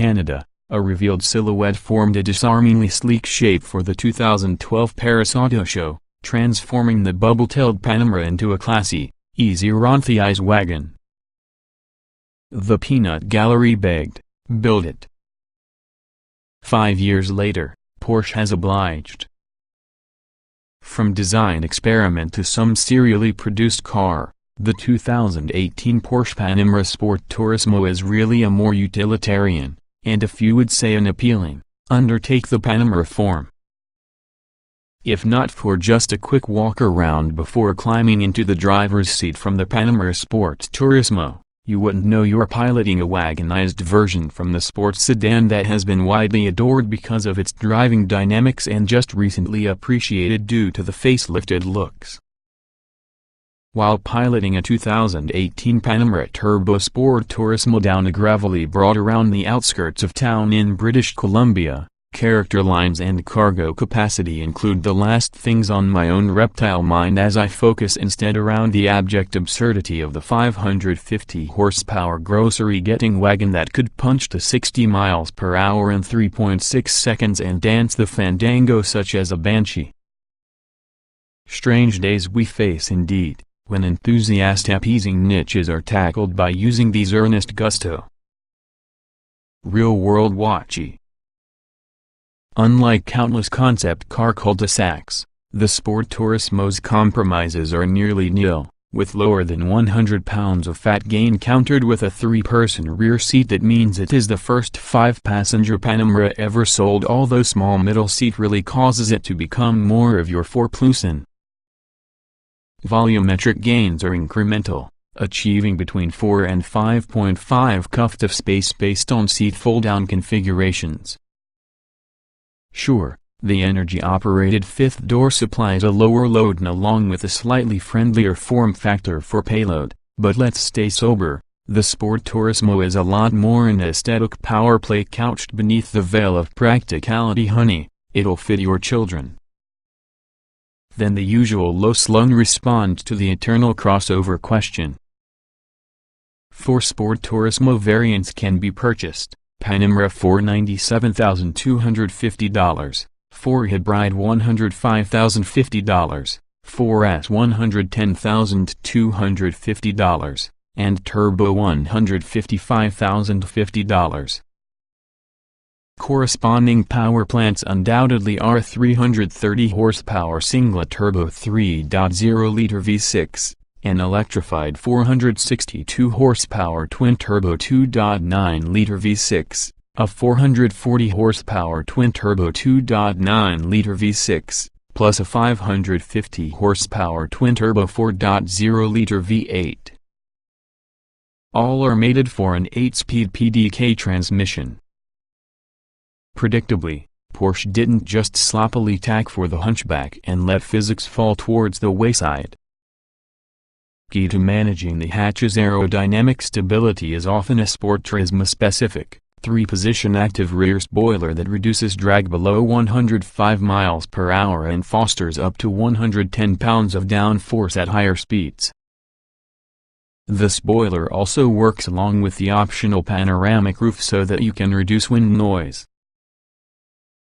Canada, a revealed silhouette formed a disarmingly sleek shape for the 2012 Paris Auto Show, transforming the bubble-tailed Panamera into a classy, easy-on-the-eyes wagon. The peanut gallery begged, "Build it." 5 years later, Porsche has obliged. From design experiment to some serially produced car, the 2018 Porsche Panamera Sport Turismo is really a more utilitarian, and a few would say an appealing, undertake the Panamera form. If not for just a quick walk around before climbing into the driver's seat from the Panamera Sport Turismo, you wouldn't know you're piloting a wagonized version from the sports sedan that has been widely adored because of its driving dynamics and just recently appreciated due to the facelifted looks. While piloting a 2018 Panamera Turbo Sport Turismo down a gravelly broad around the outskirts of town in British Columbia, character lines and cargo capacity include the last things on my own reptile mind as I focus instead around the abject absurdity of the 550 horsepower grocery-getting wagon that could punch to 60 miles per hour in 3.6 seconds and dance the fandango such as a banshee. Strange days we face indeed, when enthusiast-appeasing niches are tackled by using these earnest gusto. Real-world watchy. Unlike countless concept car cul-de-sacs, the Sport Turismo's compromises are nearly nil, with lower than 100 pounds of fat gain countered with a 3-person rear seat that means it is the first 5-passenger Panamera ever sold, although small middle seat really causes it to become more of your 4-person. Volumetric gains are incremental, achieving between 4 and 5.5 cuft of space based on seat fold-down configurations. Sure, the energy-operated 5th door supplies a lower load and along with a slightly friendlier form factor for payload, but let's stay sober, the Sport Turismo is a lot more an aesthetic power play couched beneath the veil of practicality. Honey, it'll fit your children. Then the usual low-slung response to the eternal crossover question. 4 Sport Turismo variants can be purchased: Panamera $497,250, 4-Hybrid $105,050, 4S $110,250, and Turbo $155,050. Corresponding power plants undoubtedly are 330 horsepower singlet turbo 3.0-liter V6, an electrified 462 horsepower twin turbo 2.9-liter V6, a 440 horsepower twin turbo 2.9-liter V6, plus a 550 horsepower twin turbo 4.0-liter V8. All are mated for an 8-speed PDK transmission. Predictably, Porsche didn't just sloppily tack for the hunchback and let physics fall towards the wayside. Key to managing the hatch's aerodynamic stability is often a Sport Turismo-specific, 3-position active rear spoiler that reduces drag below 105 miles per hour and fosters up to 110 pounds of downforce at higher speeds. The spoiler also works along with the optional panoramic roof so that you can reduce wind noise.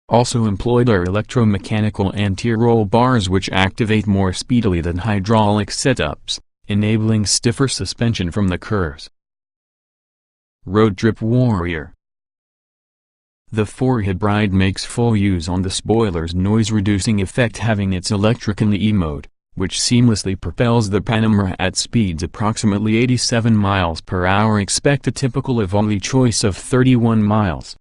Also employed are electromechanical anti-roll bars which activate more speedily than hydraulic setups, enabling stiffer suspension from the curves. Road Trip Warrior. The 4-Hybrid makes full use on the spoiler's noise-reducing effect, having its electric in the E-mode, which seamlessly propels the Panamera at speeds approximately 87 miles per hour. Expect a typical Evoque choice of 31 miles.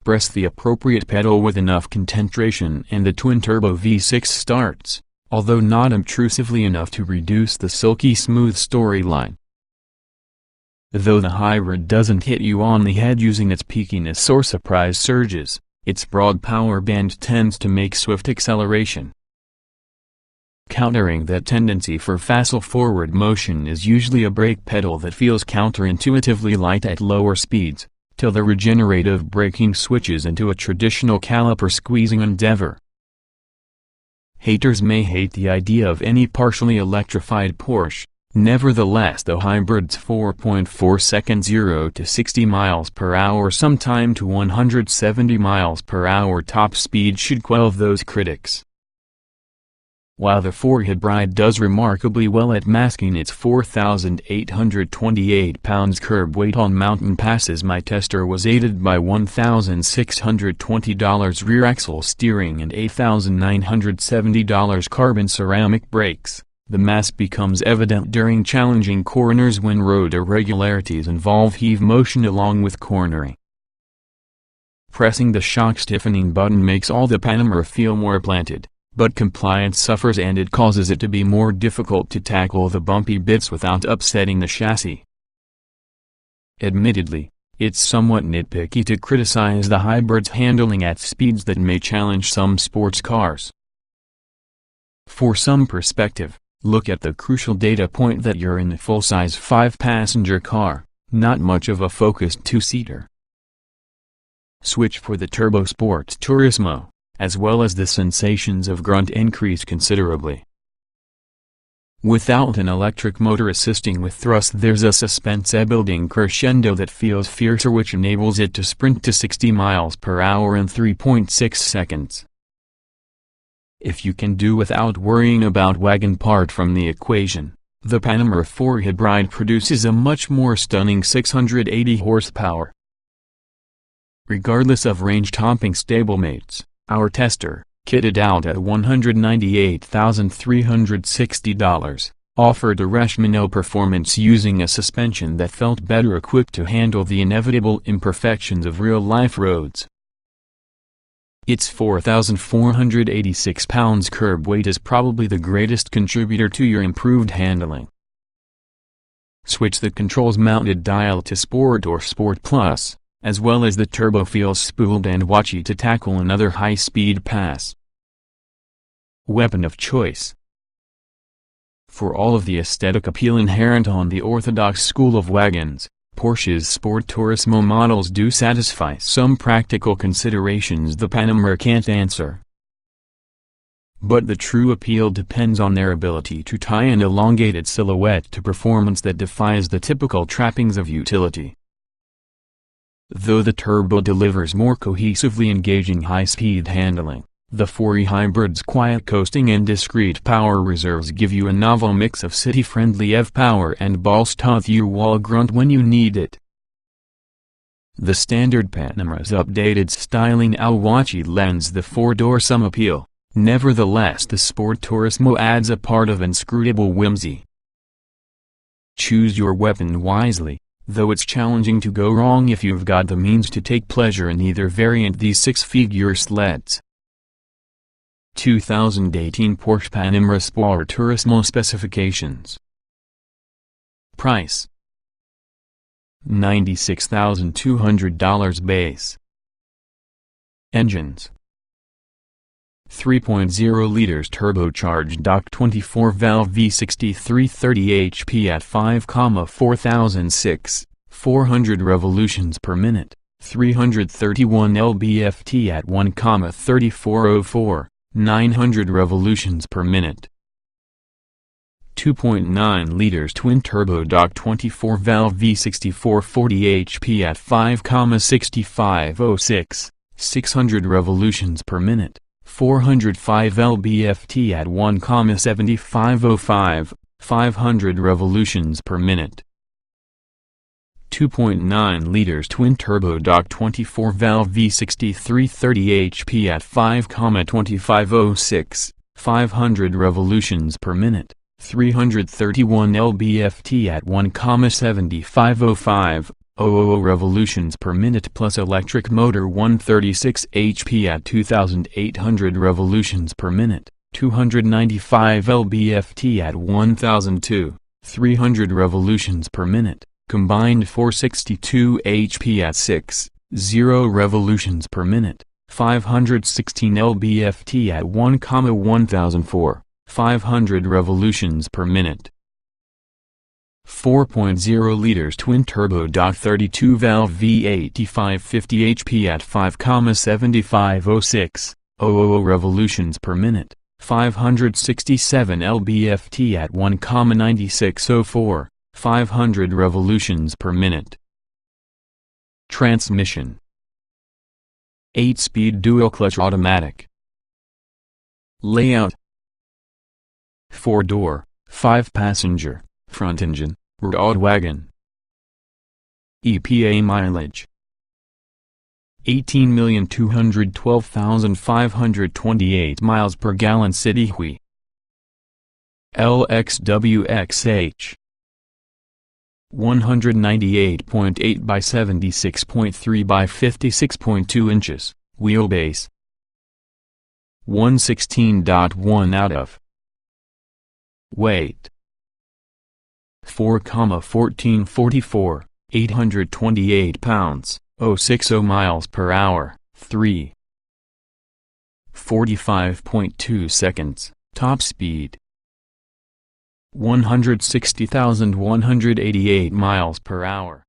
Press the appropriate pedal with enough concentration and the twin-turbo V6 starts, although not obtrusively enough to reduce the silky smooth storyline. Though the hybrid doesn't hit you on the head using its peakiness or surprise surges, its broad power band tends to make swift acceleration. Countering that tendency for facile forward motion is usually a brake pedal that feels counterintuitively light at lower speeds, till the regenerative braking switches into a traditional caliper squeezing endeavor. Haters may hate the idea of any partially electrified Porsche, Nevertheless, the hybrid's 4.4 second 0 to 60 miles per hour, sometime to 170 miles per hour top speed should quell those critics. While the 4-Hybrid does remarkably well at masking its 4,828 pounds curb weight on mountain passes, my tester was aided by $1,620 rear axle steering and $8,970 carbon ceramic brakes. The mass becomes evident during challenging corners when road irregularities involve heave motion along with cornering. Pressing the shock stiffening button makes all the Panamera feel more planted, but compliance suffers and it causes it to be more difficult to tackle the bumpy bits without upsetting the chassis. Admittedly, it's somewhat nitpicky to criticize the hybrid's handling at speeds that may challenge some sports cars. For some perspective, look at the crucial data point that you're in a full-size 5-passenger car, not much of a focused 2-seater. Switch for the Turbo Sport Turismo, as well as the sensations of grunt increase considerably. Without an electric motor assisting with thrust, there's a suspense-building crescendo that feels fiercer, which enables it to sprint to 60 miles per hour in 3.6 seconds. If you can do without worrying about wagon part from the equation, the Panamera 4-Hybrid produces a much more stunning 680 horsepower. Regardless of range-topping stablemates, our tester, kitted out at $198,360, offered a Reshmano performance using a suspension that felt better equipped to handle the inevitable imperfections of real-life roads. Its 4,486 pounds curb weight is probably the greatest contributor to your improved handling. Switch the controls-mounted dial to Sport or Sport Plus, as well as the turbo feels spooled and watchy to tackle another high-speed pass. Weapon of choice. For all of the aesthetic appeal inherent on the orthodox school of wagons, Porsche's Sport Turismo models do satisfy some practical considerations the Panamera can't answer. But the true appeal depends on their ability to tie an elongated silhouette to performance that defies the typical trappings of utility. Though the turbo delivers more cohesively engaging high-speed handling, the 4-Hybrid's quiet coasting and discreet power reserves give you a novel mix of city-friendly EV power and balls-to-the-wall grunt when you need it. The standard Panamera's updated styling watchy lends the 4-door some appeal. Nevertheless, the Sport Turismo adds a part of inscrutable whimsy. Choose your weapon wisely, though it's challenging to go wrong if you've got the means to take pleasure in either variant. These 6-figure sleds. 2018 Porsche Panamera Sport Turismo specifications. Price: $96,200 base. Engines: 3.0 liters turbocharged Dock 24-valve V60 330 HP at 5,4006, 400 revolutions per minute, 331 lb-ft at 1,3404, 900 revolutions per minute. 2.9 liters twin-turbo Dock 24-valve V60 440 HP at 5,6506, 600 revolutions per minute, 405 lb-ft at 1,7505, 500 revolutions per minute. 2.9 liters twin-turbo Dock 24-valve V60 330 HP at 5,2506, 500 revolutions per minute, 331 lb-ft at 1,7505, 000 revolutions per minute plus electric motor 136 HP at 2,800 revolutions per minute, 295 lb-ft at 1,002, 300 revolutions per minute, combined 462 HP at 6,000 revolutions per minute, 516 lb-ft at 1,1004, 500 revolutions per minute. 4.0 liters twin-turbo Dock 32-valve V80 550 HP at 5,7506, 000 revolutions per minute, 567 lb-ft at 1,9604, 500 revolutions per minute. Transmission: 8-speed dual-clutch automatic. Layout: 4-door, 5-passenger, front engine, rear wagon. EPA mileage: 18,212,528 miles per gallon. City Hui. LXWXH: 198.8 by 76.3 by 56.2 inches, wheelbase 116.1 out of. Weight: 4,1444, 828 pounds, 060 miles per hour, 45.2 seconds, top speed 160,188 miles per hour.